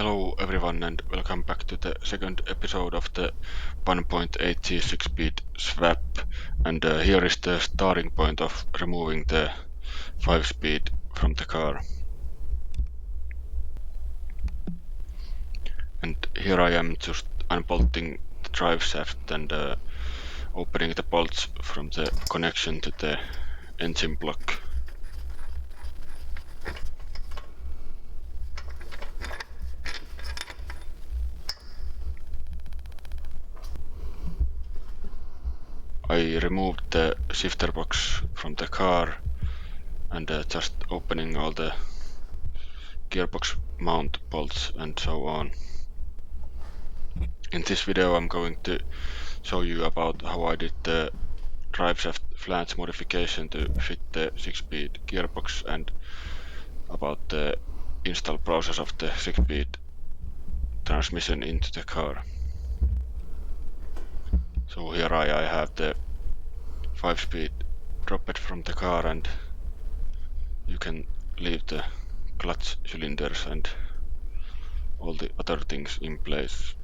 Hello everyone and welcome back to the second episode of the 1.8G 6-speed swap, and here is the starting point of removing the 5-speed from the car. And here I am just unbolting the drive shaft and opening the bolts from the connection to the engine block. I removed the shifter box from the car and just opening all the gearbox mount bolts and so on. In this video I'm going to show you about how I did the Driveshaft Flange modification to fit the 6-speed gearbox and about the install process of the 6-speed transmission into the car. So here I have the 5-speed dropped from the car, and you can leave the clutch cylinders and all the other things in place.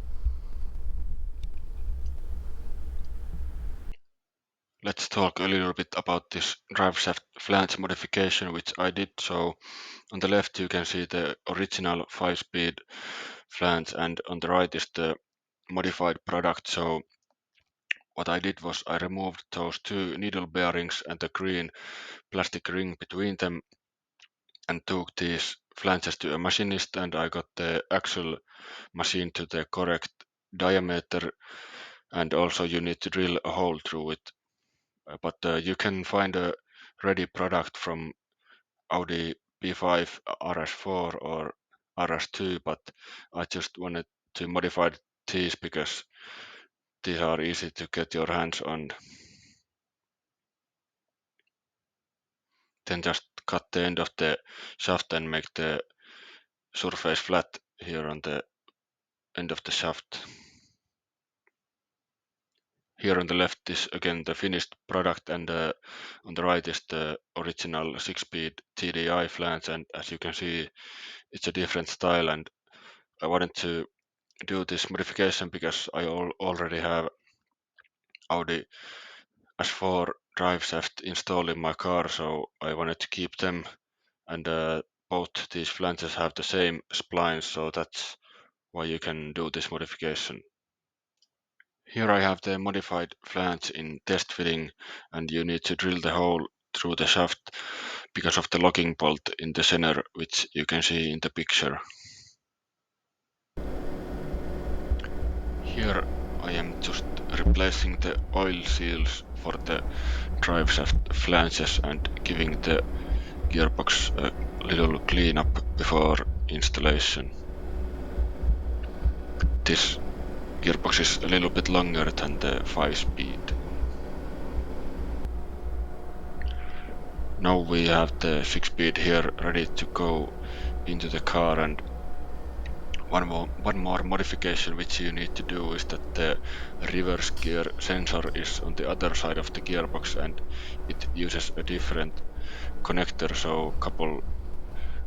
Let's talk a little bit about this Driveshaft Flange modification which I did. So on the left you can see the original 5-speed flange, and on the right is the modified product. So what I did was I removed those two needle bearings and the green plastic ring between them and took these flanges to a machinist, and I got the actual machine to the correct diameter, and also you need to drill a hole through it. But you can find a ready product from Audi B5, RS4 or RS2, but I just wanted to modify these because these are easy to get your hands on. Then just cut the end of the shaft and make the surface flat here on the end of the shaft. Here on the left is again the finished product, and on the right is the original 6-speed TDI flange, and as you can see it's a different style, and I wanted to do this modification because I already have Audi S4 drive shaft installed in my car, so I wanted to keep them, and both these flanges have the same splines, so that's why you can do this modification. Here I have the modified flange in test fitting, and you need to drill the hole through the shaft because of the locking bolt in the center, which you can see in the picture. Here I am just replacing the oil seals for the driveshaft flanges and giving the gearbox a little cleanup before installation. This gearbox is a little bit longer than the 5-speed. Now we have the 6-speed here ready to go into the car, and one more modification which you need to do is that the reverse gear sensor is on the other side of the gearbox and it uses a different connector, so couple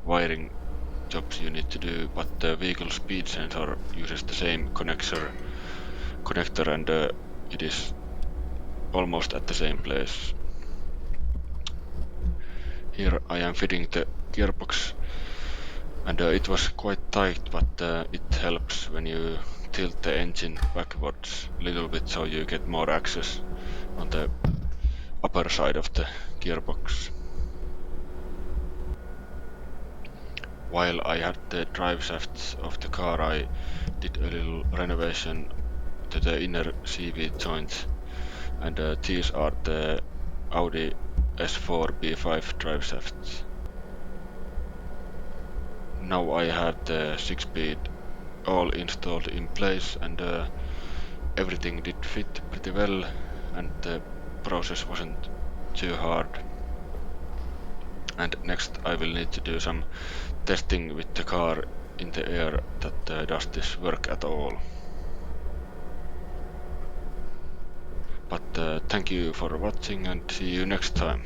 wiring jobs you need to do, but the vehicle speed sensor uses the same connector, and it is almost at the same place. Here I am fitting the gearbox, and it was quite tight, but it helps when you tilt the engine backwards a little bit so you get more access on the upper side of the gearbox. While I had the drive shafts of the car, I did a little renovation to the inner CV joints, and these are the Audi S4 B5 drive shafts. Now I have the 6-speed all installed in place, and everything did fit pretty well, and the process wasn't too hard. And next I will need to do some testing with the car in the air that does this work at all. But thank you for watching and see you next time.